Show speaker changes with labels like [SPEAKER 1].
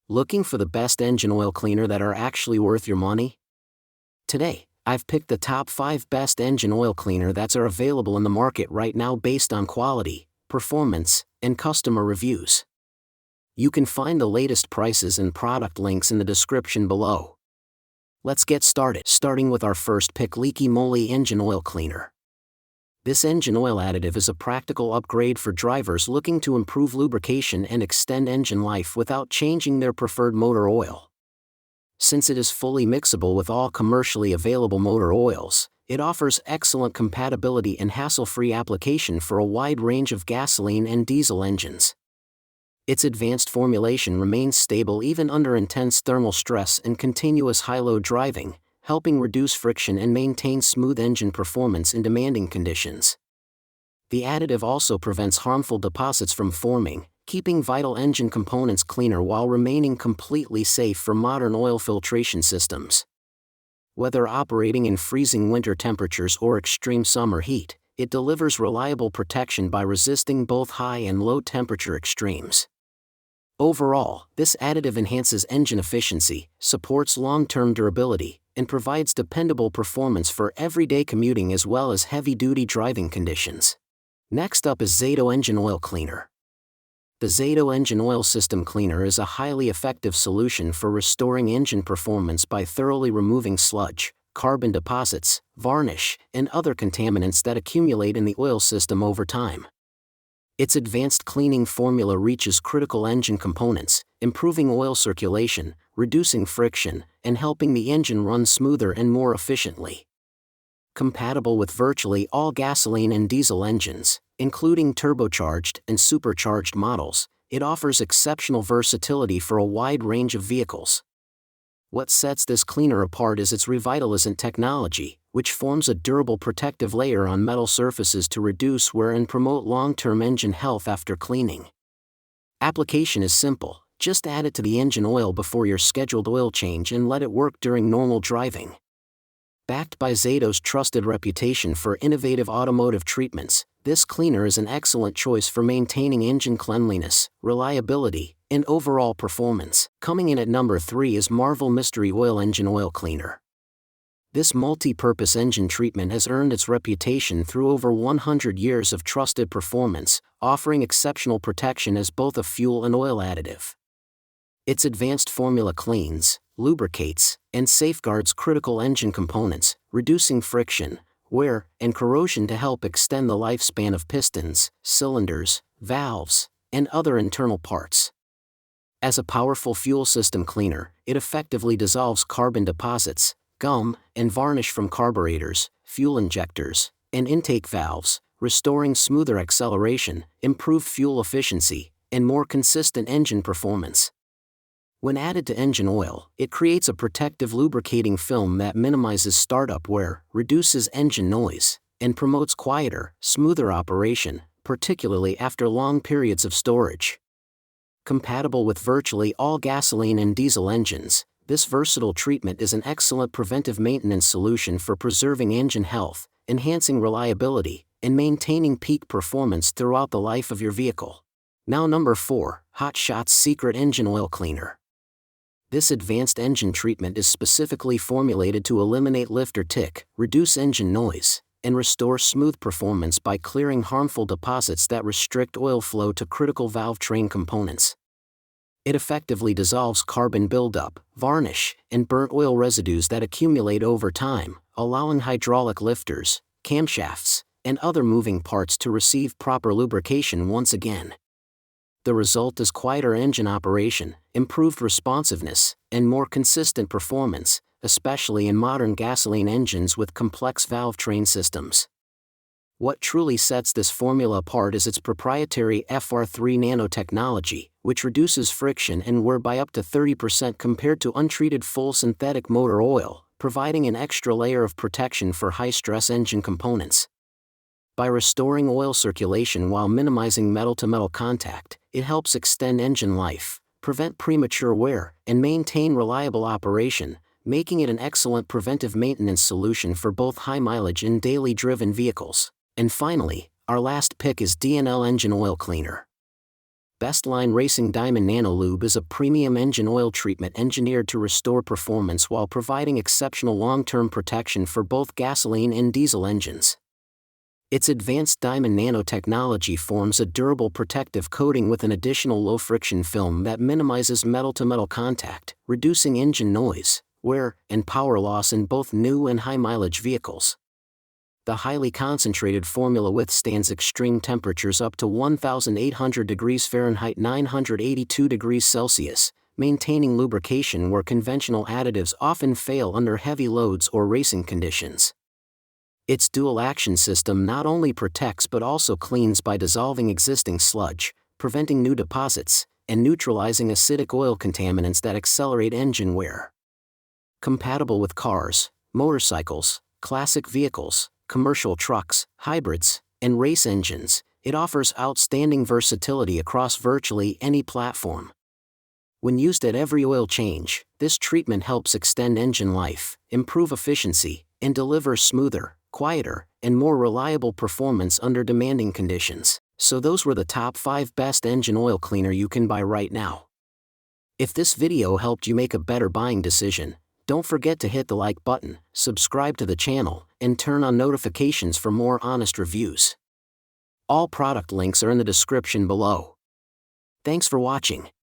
[SPEAKER 1] Looking for the best engine oil cleaner that are actually worth your money? Today, I've picked the top 5 best engine oil cleaner that are available in the market right now based on quality, performance, and customer reviews. You can find the latest prices and product links in the description below. Let's get started. Starting with our first pick, Leaky Moly Engine Oil Cleaner. This engine oil additive is a practical upgrade for drivers looking to improve lubrication and extend engine life without changing their preferred motor oil. Since it is fully mixable with all commercially available motor oils, it offers excellent compatibility and hassle-free application for a wide range of gasoline and diesel engines. Its advanced formulation remains stable even under intense thermal stress and continuous high-load driving, helping reduce friction and maintain smooth engine performance in demanding conditions. The additive also prevents harmful deposits from forming, keeping vital engine components cleaner while remaining completely safe for modern oil filtration systems. Whether operating in freezing winter temperatures or extreme summer heat, it delivers reliable protection by resisting both high and low temperature extremes. Overall, this additive enhances engine efficiency, supports long-term durability, and provides dependable performance for everyday commuting as well as heavy-duty driving conditions. Next up is Zato Engine Oil Cleaner. The Zato Engine Oil System Cleaner is a highly effective solution for restoring engine performance by thoroughly removing sludge, carbon deposits, varnish, and other contaminants that accumulate in the oil system over time. Its advanced cleaning formula reaches critical engine components, improving oil circulation, reducing friction, and helping the engine run smoother and more efficiently. Compatible with virtually all gasoline and diesel engines, including turbocharged and supercharged models, it offers exceptional versatility for a wide range of vehicles. What sets this cleaner apart is its revitalizant technology, which forms a durable protective layer on metal surfaces to reduce wear and promote long-term engine health after cleaning. Application is simple. Just add it to the engine oil before your scheduled oil change and let it work during normal driving. Backed by Zato's trusted reputation for innovative automotive treatments, this cleaner is an excellent choice for maintaining engine cleanliness, reliability, and overall performance. Coming in at number 3 is Marvel Mystery Oil Engine Oil Cleaner. This multi-purpose engine treatment has earned its reputation through over 100 years of trusted performance, offering exceptional protection as both a fuel and oil additive. Its advanced formula cleans, lubricates, and safeguards critical engine components, reducing friction, wear, and corrosion to help extend the lifespan of pistons, cylinders, valves, and other internal parts. As a powerful fuel system cleaner, it effectively dissolves carbon deposits, gum, and varnish from carburetors, fuel injectors, and intake valves, restoring smoother acceleration, improved fuel efficiency, and more consistent engine performance. When added to engine oil, it creates a protective lubricating film that minimizes startup wear, reduces engine noise, and promotes quieter, smoother operation, particularly after long periods of storage. Compatible with virtually all gasoline and diesel engines, this versatile treatment is an excellent preventive maintenance solution for preserving engine health, enhancing reliability, and maintaining peak performance throughout the life of your vehicle. Now number 4, Hot Shot's Secret Engine Oil Cleaner. This advanced engine treatment is specifically formulated to eliminate lifter tick, reduce engine noise, and restore smooth performance by clearing harmful deposits that restrict oil flow to critical valve train components. It effectively dissolves carbon buildup, varnish, and burnt oil residues that accumulate over time, allowing hydraulic lifters, camshafts, and other moving parts to receive proper lubrication once again. The result is quieter engine operation, improved responsiveness, and more consistent performance, especially in modern gasoline engines with complex valve train systems. What truly sets this formula apart is its proprietary FR3 nanotechnology, which reduces friction and wear by up to 30% compared to untreated full synthetic motor oil, providing an extra layer of protection for high-stress engine components. By restoring oil circulation while minimizing metal-to-metal contact, it helps extend engine life, prevent premature wear, and maintain reliable operation, making it an excellent preventive maintenance solution for both high-mileage and daily-driven vehicles. And finally, our last pick is DNL Engine Oil Cleaner. Bestline Racing Diamond Nanolube is a premium engine oil treatment engineered to restore performance while providing exceptional long-term protection for both gasoline and diesel engines. Its advanced diamond nanotechnology forms a durable protective coating with an additional low-friction film that minimizes metal-to-metal contact, reducing engine noise, wear, and power loss in both new and high-mileage vehicles. The highly concentrated formula withstands extreme temperatures up to 1,800 degrees Fahrenheit 982 degrees Celsius, maintaining lubrication where conventional additives often fail under heavy loads or racing conditions. Its dual-action system not only protects but also cleans by dissolving existing sludge, preventing new deposits, and neutralizing acidic oil contaminants that accelerate engine wear. Compatible with cars, motorcycles, classic vehicles, commercial trucks, hybrids, and race engines, it offers outstanding versatility across virtually any platform. When used at every oil change, this treatment helps extend engine life, improve efficiency, and deliver smoother, quieter, and more reliable performance under demanding conditions. So those were the top 5 best engine oil cleaner you can buy right now. If this video helped you make a better buying decision, don't forget to hit the like button, subscribe to the channel, and turn on notifications for more honest reviews. All product links are in the description below. Thanks for watching.